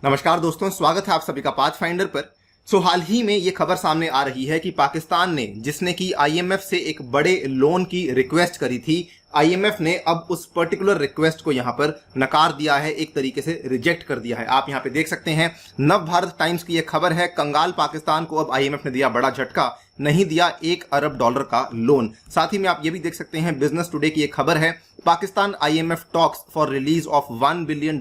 नमस्कार दोस्तों, स्वागत है आप सभी का पाथफाइंडर पर। हाल ही में ये खबर सामने आ रही है कि पाकिस्तान ने, जिसने कि आईएमएफ से एक बड़े लोन की रिक्वेस्ट करी थी, आईएमएफ ने अब उस पर्टिकुलर रिक्वेस्ट को यहां पर नकार दिया है, एक तरीके से रिजेक्ट कर दिया है। आप यहां पे देख सकते हैं, नव भारत टाइम्स की यह खबर है। कंगाल पाकिस्तान को अब आईएमएफ ने दिया बड़ा झटका, नहीं दिया $1 अरब का लोन। साथ ही में आप ये भी देख सकते हैं, बिजनेस टुडे की एक खबर है, Pakistan IMF talks for release of $1 billion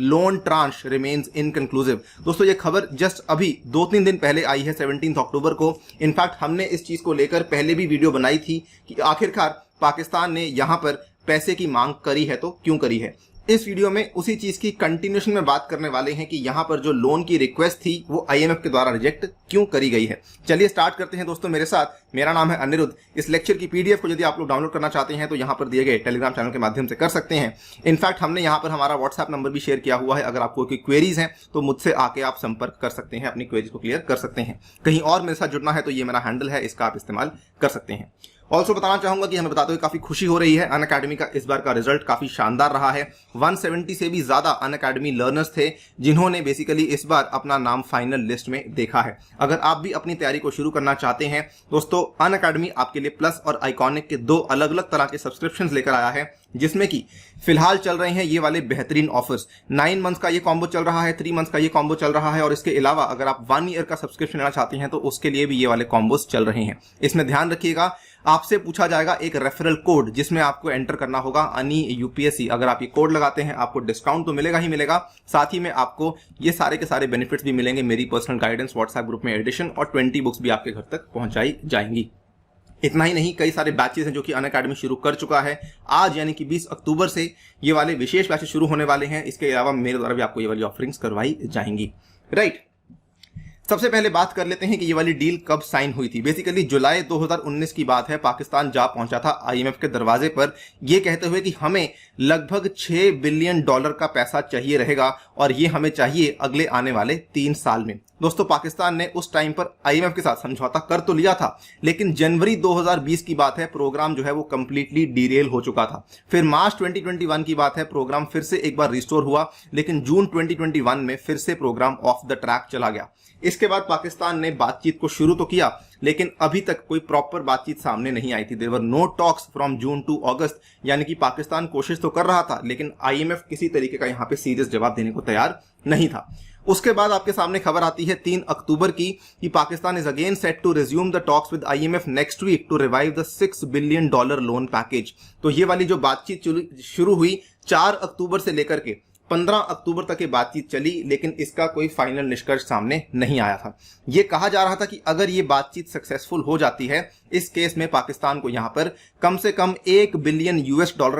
loan tranche remains inconclusive. दोस्तों ये खबर जस्ट अभी 2-3 दिन पहले आई है, 17 अक्टूबर को। इनफैक्ट हमने इस चीज को लेकर पहले भी वीडियो बनाई थी कि आखिरकार पाकिस्तान ने यहां पर पैसे की मांग करी है तो क्यों करी है। इस वीडियो में उसी चीज की कंटिन्यूएशन में बात करने वाले हैं कि यहां पर जो लोन की रिक्वेस्ट थी वो आईएमएफ के द्वारा रिजेक्ट क्यों करी गई है। चलिए स्टार्ट करते हैं दोस्तों मेरे साथ। मेरा नाम है अनिरुद्ध। इस लेक्चर की पीडीएफ को यदि आप लोग डाउनलोड करना चाहते हैं तो यहां पर दिए गए टेलीग्राम चैनल के माध्यम से कर सकते हैं। इनफैक्ट हमने यहां पर हमारा व्हाट्सएप नंबर भी शेयर किया हुआ है। अगर आपको कोई क्वेरीज हैं तो मुझसे आके आप संपर्क कर सकते हैं, अपनी क्वेरीज को क्लियर कर सकते हैं। कहीं और मेरे साथ जुड़ना है तो ये मेरा हैंडल है, इसका आप इस्तेमाल कर सकते हैं। ऑल्सो बताना चाहूंगा कि हमें बताते हुए काफी खुशी हो रही है, अनअकैडमी का इस बार का रिजल्ट काफी शानदार रहा है। 170 से भी ज्यादा अनअकैडमी लर्नर्स थे जिन्होंने बेसिकली इस बार अपना नाम फाइनल लिस्ट में देखा है। अगर आप भी अपनी तैयारी को शुरू करना चाहते हैं दोस्तों, अनअकैडमी आपके लिए प्लस और आइकॉनिक के 2 अलग अलग तरह के सब्सक्रिप्शन लेकर आया है, जिसमें कि फिलहाल चल रहे हैं ये वाले बेहतरीन ऑफर्स। 9 मंथ्स का ये कॉम्बो चल रहा है, 3 मंथ्स का ये कॉम्बो चल रहा है, और इसके अलावा अगर आप 1 ईयर का सब्सक्रिप्शन लेना चाहते हैं तो उसके लिए भी ये वाले कॉम्बोस चल रहे हैं। इसमें ध्यान रखिएगा, आपसे पूछा जाएगा एक रेफरल कोड जिसमें आपको एंटर करना होगा अनि यूपीएससी। अगर आप ये कोड लगाते हैं आपको डिस्काउंट तो मिलेगा ही मिलेगा, साथ ही में आपको ये सारे के सारे बेनिफिट्स भी मिलेंगे। मेरी पर्सनल गाइडेंस, व्हाट्सएप ग्रुप में एडिशन और 20 बुक्स भी आपके घर तक पहुंचाई जाएंगी। इतना ही नहीं, कई सारे बैचेस हैं जो कि अनअकैडमी शुरू कर चुका है। आज यानी कि 20 अक्टूबर से ये वाले विशेष बैचेस शुरू होने वाले हैं। इसके अलावा मेरे द्वारा भी आपको ये वाली ऑफरिंग्स करवाई जाएंगी। राइट, सबसे पहले बात कर लेते हैं कि ये वाली डील कब साइन हुई थी। बेसिकली जुलाई 2019 की बात है। पाकिस्तान जा पहुंचा था आईएमएफ के दरवाजे पर ये कहते हुए कि हमें लगभग $6 बिलियन का पैसा चाहिए रहेगा और ये हमें चाहिए अगले आने वाले 3 साल में। दोस्तों पाकिस्तान ने उस टाइम पर आईएमएफ के साथ समझौता कर तो लिया था, लेकिन जनवरी 2020 की बात है, प्रोग्राम जो है वो कंप्लीटली डीरेल हो चुका था। फिर मार्च 2021 की बात है, प्रोग्राम फिर से एक बार रिस्टोर हुआ, लेकिन जून 2021 में फिर से प्रोग्राम ऑफ द ट्रैक चला गया। इसके बाद पाकिस्तान ने बातचीत को शुरू तो किया, लेकिन अभी तक कोई प्रॉपर बातचीत सामने नहीं आई थी। There were no talks from June to August, यानी कि पाकिस्तान कोशिश तो कर रहा था, लेकिन आईएमएफ किसी तरीके का यहां पे सीरियस जवाब देने को तैयार नहीं था। उसके बाद आपके सामने खबर आती है 3 अक्टूबर की कि Pakistan is again set to resume the talks with IMF next week to revive the $6 billion loan package. तो ये वाली जो बातचीत शुरू हुई 4 अक्टूबर से लेकर के 15 अक्टूबर तक ये बातचीत चली, लेकिन इसका कोई फाइनल निष्कर्ष सामने नहीं आया था। यह कहा जा रहा था कि अगर ये बातचीत सक्सेसफुल हो जाती है, इस केस में पाकिस्तान को यहां पर कम से कम $1 बिलियन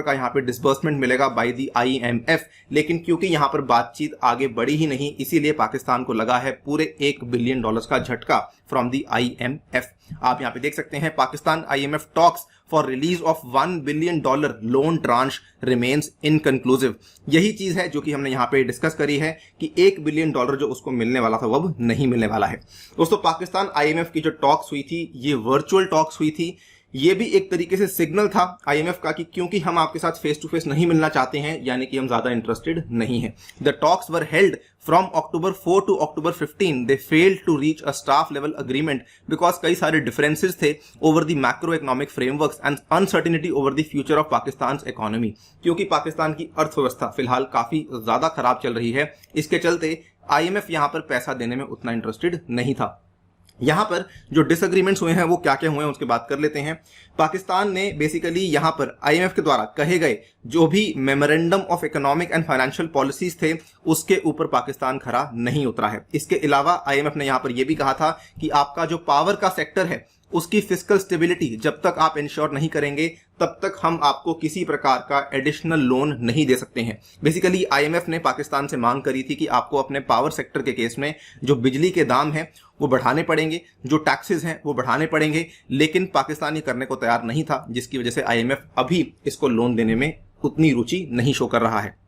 का यहां पे डिसबर्समेंट मिलेगा बाय द आईएमएफ। लेकिन क्योंकि यहां पर बातचीत आगे बढ़ी ही नहीं, इसीलिए पाकिस्तान को लगा है पूरे $1 बिलियन का झटका फ्रॉम द आईएमएफ। आप यहां पे देख सकते हैं, Pakistan IMF talks for release of $1 billion loan tranche remains inconclusive. यही चीज है जो कि हमने यहां पे डिस्कस करी है कि $1 बिलियन जो उसको मिलने वाला था वो अब नहीं मिलने वाला है। दोस्तों पाकिस्तान आईएमएफ की जो टॉक्स हुई थी, ये वर्चुअल टॉक्स हुई थी। ये भी एक तरीके से सिग्नल था आईएमएफ का कि क्योंकि हम आपके साथ फेस टू फेस नहीं मिलना चाहते हैं, यानी कि हम ज्यादा इंटरेस्टेड नहीं हैं। The talks were held from October 4 to October 15. They failed to reach a staff level agreement because कई सारे डिफरेंसेस थे over the macro economic frameworks and uncertainty over the future of Pakistan economy. क्योंकि पाकिस्तान की अर्थव्यवस्था फिलहाल काफी ज्यादा खराब चल रही है, इसके चलते आईएमएफ यहां पर पैसा देने में उतना इंटरेस्टेड नहीं था। यहां पर जो डिसएग्रीमेंट्स हुए हैं वो क्या क्या हुए हैं उसकी बात कर लेते हैं। पाकिस्तान ने बेसिकली यहां पर आईएमएफ के द्वारा कहे गए जो भी memorandum of economic and financial policies थे उसके ऊपर पाकिस्तान खरा नहीं उतरा है। इसके अलावा आईएमएफ ने यहां पर यह भी कहा था कि आपका जो पावर का सेक्टर है उसकी फिस्कल स्टेबिलिटी जब तक आप इंश्योर नहीं करेंगे तब तक हम आपको किसी प्रकार का एडिशनल लोन नहीं दे सकते हैं। बेसिकली आईएमएफ ने पाकिस्तान से मांग करी थी कि आपको अपने पावर सेक्टर के केस में जो बिजली के दाम हैं वो बढ़ाने पड़ेंगे, जो टैक्सेस हैं वो बढ़ाने पड़ेंगे, लेकिन पाकिस्तान ये करने को तैयार नहीं था, जिसकी वजह से आईएमएफ अभी इसको लोन देने में उतनी रुचि नहीं शो कर रहा है।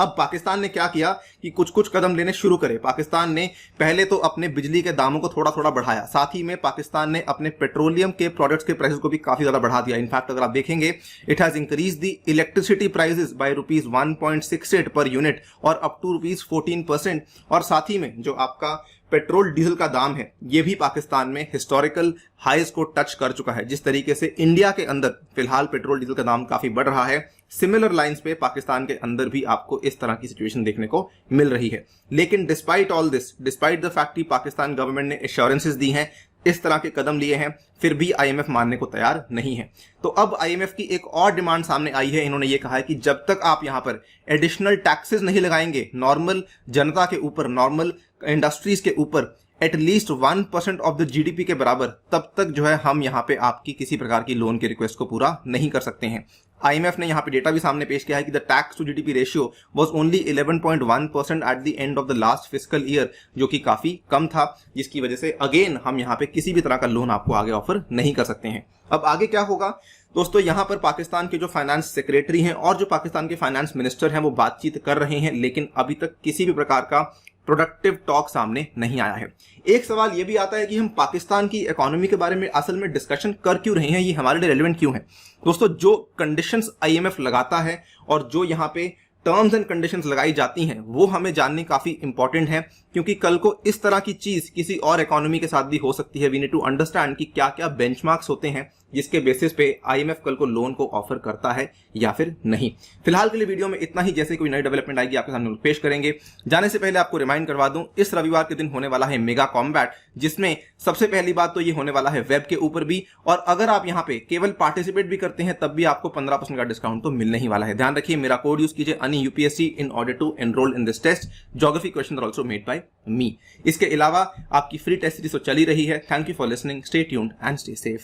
अब पाकिस्तान ने क्या किया कि कुछ कुछ कदम लेने शुरू करे। पाकिस्तान ने पहले तो अपने बिजली के दामों को थोड़ा थोड़ा बढ़ाया, साथ ही में पाकिस्तान ने अपने पेट्रोलियम के प्रोडक्ट्स के प्राइसेस को भी काफी ज्यादा बढ़ा दिया। इनफैक्ट अगर आप देखेंगे, it has increase the electricity prices by ₹1.68 per unit और अप टू ₹14%। और साथ ही में जो आपका पेट्रोल डीजल का दाम है, ये भी पाकिस्तान में हिस्टोरिकल हाईज को टच कर चुका है। जिस तरीके से इंडिया के अंदर फिलहाल पेट्रोल डीजल का दाम काफी बढ़ रहा है, सिमिलर लाइंस पे पाकिस्तान के अंदर भी आपको इस तरह की सिचुएशन देखने को मिल रही है। लेकिन despite all this, despite the fact कि पाकिस्तान गवर्नमेंट ने एश्योरेंसेस दी हैं, इस तरह के कदम लिए हैं, फिर भी आईएमएफ मानने को तैयार नहीं है। तो अब आईएमएफ की एक और डिमांड सामने आई है। इन्होंने ये कहा है कि जब तक आप यहां पर एडिशनल टैक्सेस नहीं लगाएंगे नॉर्मल जनता के ऊपर, नॉर्मल इंडस्ट्रीज के ऊपर, एटलीस्ट 1% ऑफ द जीडीपी के बराबर, तब तक जो है हम यहां पे आपकी किसी प्रकार की लोन की रिक्वेस्ट को पूरा नहीं कर सकते हैं। आईएमएफ ने यहां पे डेटा भी सामने पेश किया है कि the tax to GDP ratio was only 11.1% at the end of the last fiscal year, जो कि काफी कम था, जिसकी वजह से अगेन हम यहां पे किसी भी तरह का लोन आपको आगे ऑफर नहीं कर सकते हैं। अब आगे क्या होगा दोस्तों, यहां पर पाकिस्तान के जो फाइनेंस सेक्रेटरी हैं और जो पाकिस्तान के फाइनेंस मिनिस्टर हैं वो बातचीत कर रहे हैं, लेकिन अभी तक किसी भी प्रकार का प्रोडक्टिव टॉक सामने नहीं आया है। एक सवाल यह भी आता है कि हम पाकिस्तान की इकोनॉमी के बारे में असल में डिस्कशन कर क्यों रहे हैं, ये हमारे लिए रेलेवेंट क्यों है। दोस्तों, जो कंडीशंस आईएमएफ लगाता है और जो यहाँ पे टर्म्स एंड कंडीशंस लगाई जाती हैं, वो हमें जाननी काफी इंपॉर्टेंट है, क्योंकि कल को इस तरह की चीज किसी और इकोनॉमी के साथ भी हो सकती है। वी नीड टू अंडरस्टैंड कि क्या क्या बेंचमार्क्स होते हैं जिसके बेसिस पे आईएमएफ कल को लोन को ऑफर करता है या फिर नहीं। फिलहाल के लिए वीडियो में इतना ही। जैसे कोई नई डेवलपमेंट आएगी आपके सामने पेश करेंगे। जाने से पहले आपको रिमाइंड करवा दूं, इस रविवार के दिन होने वाला है मेगा कॉम्बैट, जिसमें सबसे पहली बात तो ये होने वाला है वेब के ऊपर भी, और अगर आप यहाँ पे केवल पार्टिसिपेट भी करते हैं तब भी आपको 15% का डिस्काउंट तो मिलने ही वाला है। ध्यान रखिए, मेरा कोड यूज कीजिए अनि UPSC in order to enrol in this test. Geography question are also made by me. इसके अलावा आपकी फ्री टेस्ट सीरीज तो चली रही है। Thank you for listening, stay tuned and stay safe.